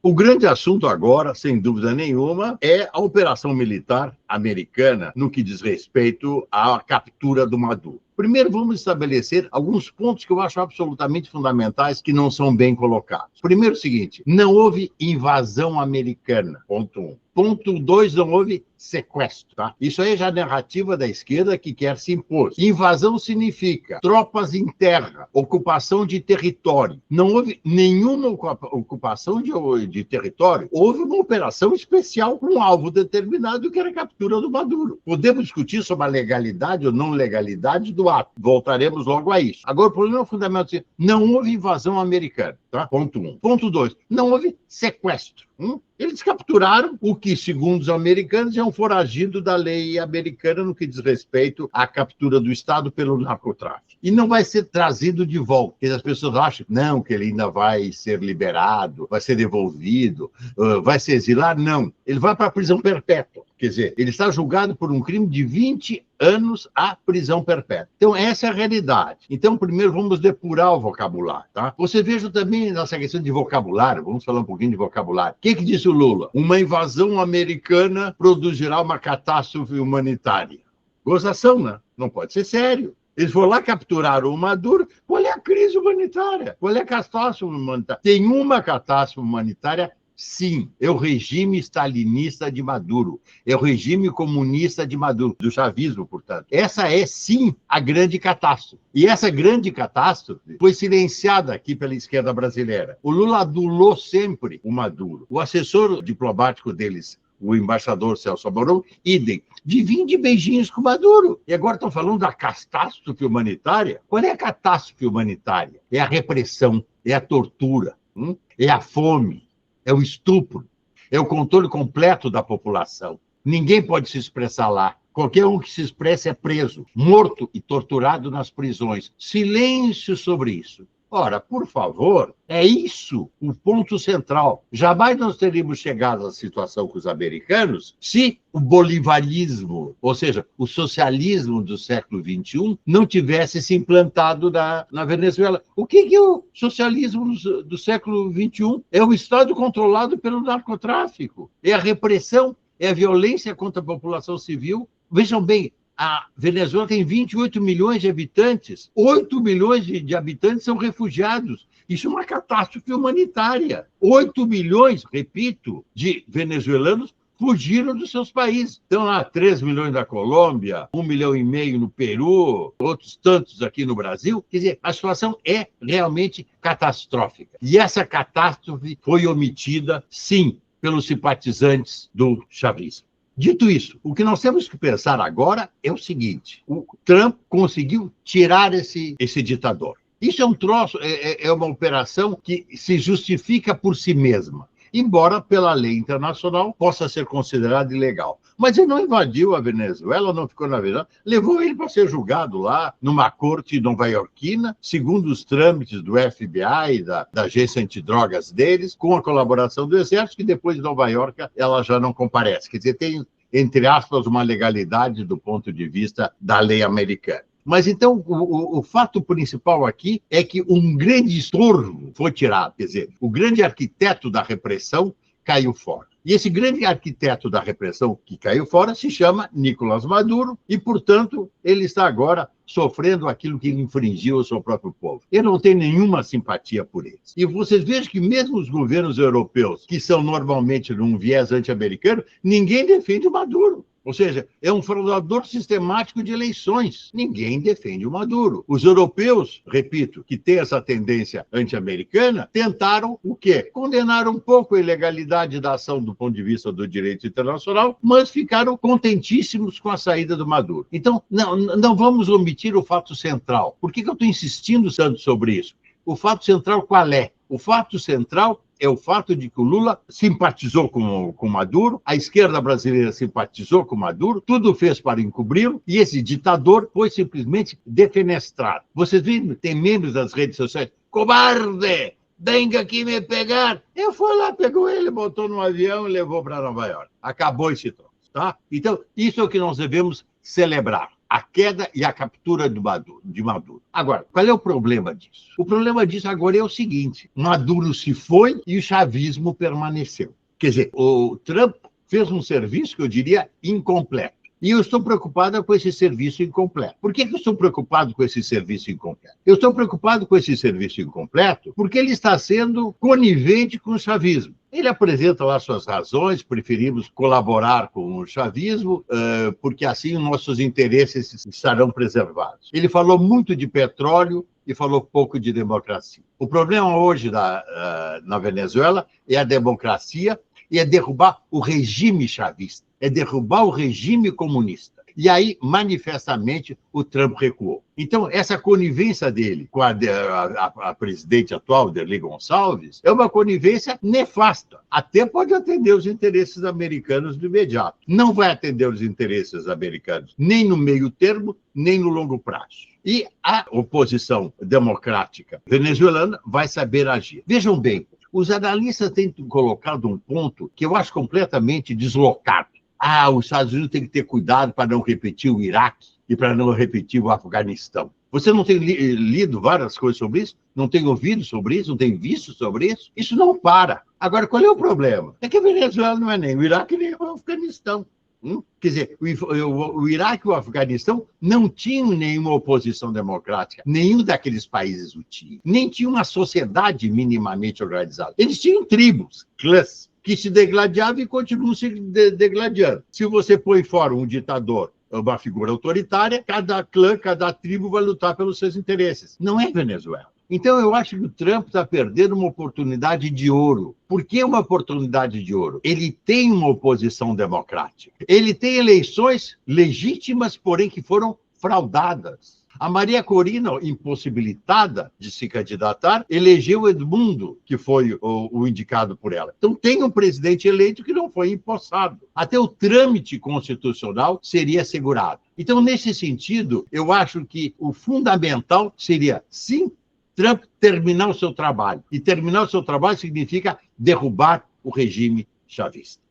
O grande assunto agora, sem dúvida nenhuma, é a operação militar americana no que diz respeito à captura do Maduro. Primeiro, vamos estabelecer alguns pontos que eu acho absolutamente fundamentais que não são bem colocados. Primeiro, o seguinte: não houve invasão americana, ponto 1. Ponto 2, não houve sequestro. Tá? Isso aí é já a narrativa da esquerda que quer se impor. Invasão significa tropas em terra, ocupação de território. Não houve nenhuma ocupação de território. Houve uma operação especial com um alvo determinado, que era a captura do Maduro. Podemos discutir sobre a legalidade ou não legalidade do ato. Voltaremos logo a isso. Agora, o problema fundamental é que não houve invasão americana. Tá? Ponto 1. Ponto 2, não houve sequestro. Eles capturaram o que, segundo os americanos, é um foragido da lei americana no que diz respeito à captura do Estado pelo narcotráfico. E não vai ser trazido de volta. Porque as pessoas acham não, que ele ainda vai ser liberado, vai ser devolvido, vai ser exilado. Não, ele vai para a prisão perpétua. Quer dizer, ele está julgado por um crime de 20 anos à prisão perpétua. Então, essa é a realidade. Então, primeiro, vamos depurar o vocabulário, tá? Você veja também nessa questão de vocabulário, vamos falar um pouquinho de vocabulário. O que disse o Lula? Uma invasão americana produzirá uma catástrofe humanitária. Gozação, né? Não pode ser sério. Eles foram lá capturar o Maduro. Qual é a crise humanitária? Qual é a catástrofe humanitária? Tem uma catástrofe humanitária. Sim, é o regime stalinista de Maduro, é o regime comunista de Maduro, do chavismo, portanto. Essa é, sim, a grande catástrofe. E essa grande catástrofe foi silenciada aqui pela esquerda brasileira. O Lula adulou sempre o Maduro. O assessor diplomático deles, o embaixador Celso Amorim, idem, divide de beijinhos com o Maduro. E agora estão falando da catástrofe humanitária? Qual é a catástrofe humanitária? É a repressão, é a tortura, é a fome, é o estupro, é o controle completo da população. Ninguém pode se expressar lá. Qualquer um que se expresse é preso, morto e torturado nas prisões. Silêncio sobre isso. Ora, por favor, é isso o ponto central. Jamais nós teríamos chegado à situação com os americanos se o bolivarismo, ou seja, o socialismo do século XXI, não tivesse se implantado na Venezuela. O que é o socialismo do século XXI? É o Estado controlado pelo narcotráfico, é a repressão, é a violência contra a população civil. Vejam bem, a Venezuela tem 28 milhões de habitantes, 8 milhões de habitantes são refugiados. Isso é uma catástrofe humanitária. 8 milhões, repito, de venezuelanos fugiram dos seus países. Estão lá 3 milhões na Colômbia, 1,5 milhão no Peru, outros tantos aqui no Brasil. Quer dizer, a situação é realmente catastrófica. E essa catástrofe foi omitida, sim, pelos simpatizantes do chavismo. Dito isso, o que nós temos que pensar agora é o seguinte: o Trump conseguiu tirar esse ditador. Isso é um troço, é uma operação que se justifica por si mesma, embora pela lei internacional possa ser considerada ilegal. Mas ele não invadiu a Venezuela, não ficou na Venezuela, levou ele para ser julgado lá numa corte nova-iorquina, segundo os trâmites do FBI e da agência antidrogas deles, com a colaboração do Exército, que depois de Nova Iorque ela já não comparece. Quer dizer, tem, entre aspas, uma legalidade do ponto de vista da lei americana. Mas, então, o fato principal aqui é que um grande estorvo foi tirado. Quer dizer, o grande arquiteto da repressão caiu fora. E esse grande arquiteto da repressão que caiu fora se chama Nicolás Maduro e, portanto, ele está agora sofrendo aquilo que ele infringiu ao seu próprio povo. Eu não tenho nenhuma simpatia por eles. E vocês vejam que mesmo os governos europeus, que são normalmente num viés anti-americano, ninguém defende o Maduro. Ou seja, é um fraudador sistemático de eleições. Ninguém defende o Maduro. Os europeus, repito, que têm essa tendência anti-americana, tentaram o quê? Condenar um pouco a ilegalidade da ação do ponto de vista do direito internacional, mas ficaram contentíssimos com a saída do Maduro. Então, não vamos omitir o fato central. Por que eu estou insistindo tanto sobre isso? O fato central qual é? O fato central é o fato de que o Lula simpatizou com Maduro, a esquerda brasileira simpatizou com Maduro, tudo fez para encobri-lo, e esse ditador foi simplesmente defenestrado. Vocês viram, tem membros das redes sociais, covarde, venga aqui me pegar. Eu fui lá, pegou ele, botou no avião e levou para Nova York. Acabou esse troço, tá? Então, isso é o que nós devemos celebrar. a queda e a captura de Maduro. Agora, qual é o problema disso? O problema disso agora é o seguinte: Maduro se foi e o chavismo permaneceu. Quer dizer, o Trump fez um serviço que eu diria incompleto. E eu estou preocupado com esse serviço incompleto. Por que eu estou preocupado com esse serviço incompleto? Eu estou preocupado com esse serviço incompleto porque ele está sendo conivente com o chavismo. Ele apresenta lá suas razões: preferimos colaborar com o chavismo, porque assim nossos interesses estarão preservados. Ele falou muito de petróleo e falou pouco de democracia. O problema hoje na Venezuela é a democracia e é derrubar o regime chavista, é derrubar o regime comunista. E aí, manifestamente, o Trump recuou. Então, essa conivência dele com a presidente atual, Derli Gonçalves, é uma conivência nefasta. Até pode atender os interesses americanos do imediato. Não vai atender os interesses americanos nem no meio termo, nem no longo prazo. E a oposição democrática venezuelana vai saber agir. Vejam bem, os analistas têm colocado um ponto que eu acho completamente deslocado. Os Estados Unidos têm que ter cuidado para não repetir o Iraque e para não repetir o Afeganistão. Você não tem lido várias coisas sobre isso? Não tem ouvido sobre isso? Não tem visto sobre isso? Isso não para. Agora, qual é o problema? É que a Venezuela não é nem o Iraque nem o Afeganistão. Quer dizer, o Iraque e o Afeganistão não tinham nenhuma oposição democrática. Nenhum daqueles países o tinha. Nem tinha uma sociedade minimamente organizada. Eles tinham tribos, clãs, que se degladiavam e continuam se degladiando. Se você põe fora um ditador, uma figura autoritária, cada clã, cada tribo vai lutar pelos seus interesses. Não é Venezuela. Então, eu acho que o Trump está perdendo uma oportunidade de ouro. Por que uma oportunidade de ouro? Ele tem uma oposição democrática. Ele tem eleições legítimas, porém que foram fraudadas. A Maria Corina, impossibilitada de se candidatar, elegeu Edmundo, que foi o indicado por ela. Então, tem um presidente eleito que não foi empossado. Até o trâmite constitucional seria assegurado. Então, nesse sentido, eu acho que o fundamental seria, sim, Trump terminar o seu trabalho. E terminar o seu trabalho significa derrubar o regime chavista.